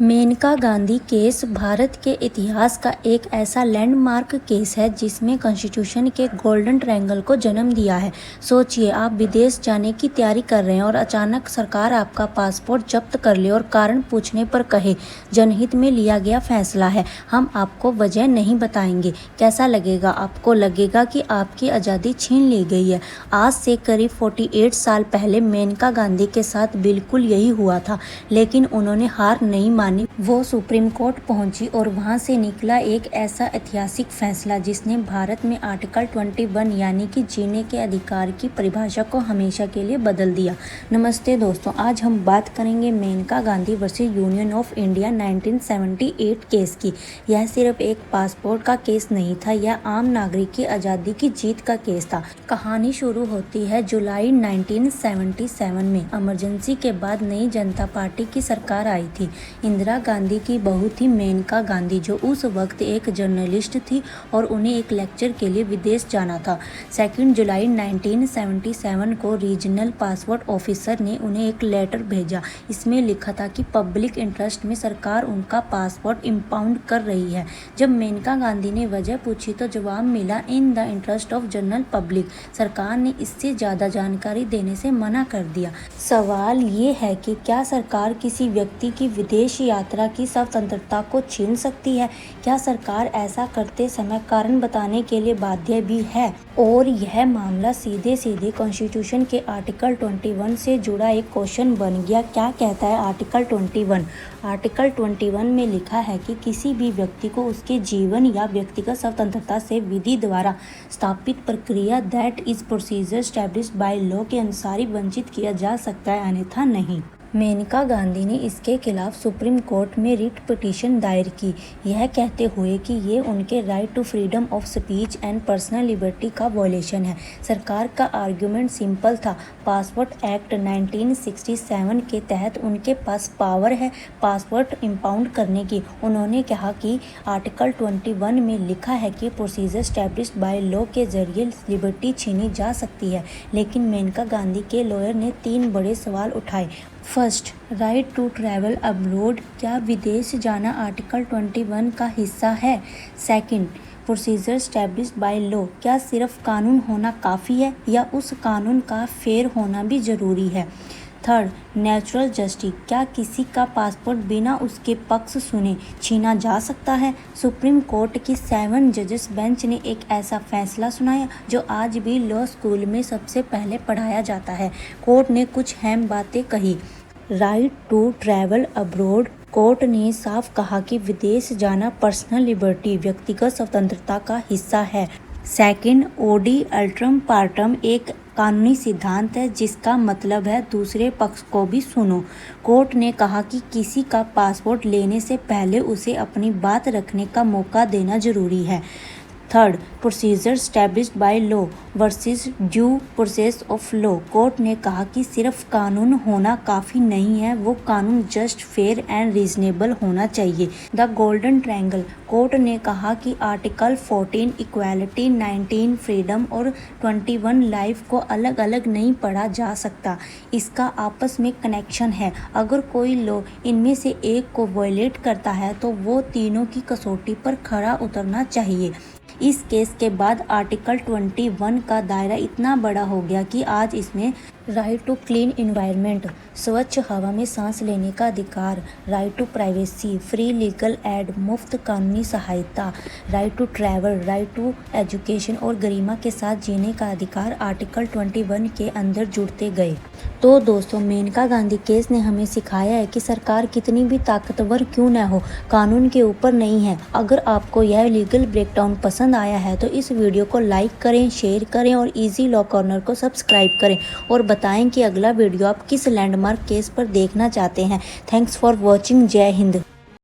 Maneka Gandhi case Bharat के इतिहास का एक ऐसा लैंडमार्क केस है जिसमें कॉन्स्टिट्यूशन के गोल्डन ट्रायंगल को जन्म दिया है। सोचिए, आप विदेश जाने की तैयारी कर रहे हैं और अचानक सरकार आपका पासपोर्ट जब्त कर ले और कारण पूछने पर कहे जनहित में लिया गया फैसला है। हम आपको वजह नहीं बताएंगे। कैसा लगेगा? आपको लगेगा कि आपकी आज़ादी छीन ली गई है। आज से करीब 48 साल पहले मेनका गांधी के साथ बिल्कुल यही हुआ था, लेकिन उन्होंने हार नहीं मानी। वो सुप्रीम कोर्ट पहुंची और वहां से निकला एक ऐसा ऐतिहासिक फैसला जिसने भारत में आर्टिकल 21 यानी कि जीने के अधिकार की परिभाषा को हमेशा के लिए बदल दिया। नमस्ते दोस्तों, आज हम बात करेंगे Maneka Gandhi versus union of India 1978 case की। यह सिर्फ एक पासपोर्ट का केस नहीं था, यह आम नागरिक की आज़ादी की जीत का केस था। कहानी शुरू होती है जुलाई 1977 में। इमरजेंसी के बाद नई जनता पार्टी की सरकार आई थी। इंदिरा गांधी की बहू थी मेनका गांधी, जो उस वक्त एक जर्नलिस्ट थी और उन्हें एक लेक्चर के लिए विदेश जाना था। 2 जुलाई 1977 को रीजनल पासपोर्ट ऑफिसर ने उन्हें एक लेटर भेजा। इसमें लिखा था कि पब्लिक इंटरेस्ट में सरकार उनका पासपोर्ट इम्पाउंड कर रही है। जब मेनका गांधी ने वजह पूछी तो जवाब मिला, in the interest of general public. सरकार ने इससे ज़्यादा जानकारी देने से मना कर दिया। सवाल ये है कि क्या सरकार किसी व्यक्ति की विदेश यात्रा की स्वतंत्रता को छीन सकती है? क्या सरकार ऐसा करते समय कारण बताने के लिए बाध्य भी है? और यह मामला सीधे सीधे कॉन्स्टिट्यूशन के आर्टिकल 21 से जुड़ा एक क्वेश्चन बन गया। क्या कहता है आर्टिकल 21? आर्टिकल 21 में लिखा है कि किसी भी व्यक्ति को उसके जीवन या व्यक्तिगत स्वतंत्रता से विधि द्वारा स्थापित प्रक्रिया that is procedure established by law के अनुसार ही वंचित किया जा सकता है, अन्यथा नहीं। मेनका गांधी ने इसके खिलाफ सुप्रीम कोर्ट में रिट पिटीशन दायर की, यह कहते हुए कि ये उनके right to freedom of speech and personal liberty का वॉयलेशन है। सरकार का आर्ग्यूमेंट सिंपल था। पासपोर्ट एक्ट 1967 के तहत उनके पास पावर है पासपोर्ट इम्पाउंड करने की। उन्होंने कहा कि आर्टिकल 21 में लिखा है कि प्रोसीजर एस्टैब्लिश्ड बाय लॉ के जरिए लिबर्टी छीनी जा सकती है। लेकिन मेनका गांधी के लॉयर ने 3 बड़े सवाल उठाए। First, right to travel abroad. क्या विदेश जाना आर्टिकल 21 का हिस्सा है? Second, procedure established by law. क्या सिर्फ कानून होना काफ़ी है या उस कानून का फेयर होना भी ज़रूरी है? Third, natural justice. क्या किसी का पासपोर्ट बिना उसके पक्ष सुने छीना जा सकता है? सुप्रीम कोर्ट की 7 जजेस बेंच ने एक ऐसा फैसला सुनाया जो आज भी लॉ स्कूल में सबसे पहले पढ़ाया जाता है। कोर्ट ने कुछ अहम बातें कही। Right to travel abroad. Court ने साफ कहा कि विदेश जाना पर्सनल लिबर्टी व्यक्तिगत स्वतंत्रता का हिस्सा है। सेकंड, ओडी अल्ट्रम पार्टम एक कानूनी सिद्धांत है जिसका मतलब है दूसरे पक्ष को भी सुनो। कोर्ट ने कहा कि किसी का पासपोर्ट लेने से पहले उसे अपनी बात रखने का मौका देना जरूरी है। Third, procedure established by law versus due process of law. Court ने कहा कि सिर्फ कानून होना काफ़ी नहीं है, वो कानून जस्ट, फेयर एंड रीजनेबल होना चाहिए। The golden triangle. कोर्ट ने कहा कि आर्टिकल 14 इक्वालिटी, 19 फ्रीडम और 21 लाइफ को अलग अलग नहीं पढ़ा जा सकता। इसका आपस में कनेक्शन है। अगर कोई लॉ इनमें से एक को वायलेट करता है तो वो तीनों की कसौटी पर खरा उतरना चाहिए। इस केस के बाद आर्टिकल 21 का दायरा इतना बड़ा हो गया कि आज इसमें राइट टू क्लीन इन्वायरमेंट, स्वच्छ हवा में सांस लेने का अधिकार, right to privacy, free legal aid, मुफ्त कानूनी सहायता, right to travel, right to education और गरिमा के साथ जीने का अधिकार आर्टिकल 21 के अंदर जुड़ते गए। तो दोस्तों, मेनका गांधी केस ने हमें सिखाया है कि सरकार कितनी भी ताकतवर क्यों न हो, कानून के ऊपर नहीं है। अगर आपको यह लीगल ब्रेकडाउन पसंद आया है तो इस वीडियो को लाइक करें, शेयर करें और इजी लॉ कॉर्नर को सब्सक्राइब करें और बताएं कि अगला वीडियो आप किस लैंडमार्क केस पर देखना चाहते हैं। Thanks for watching. जय हिंद।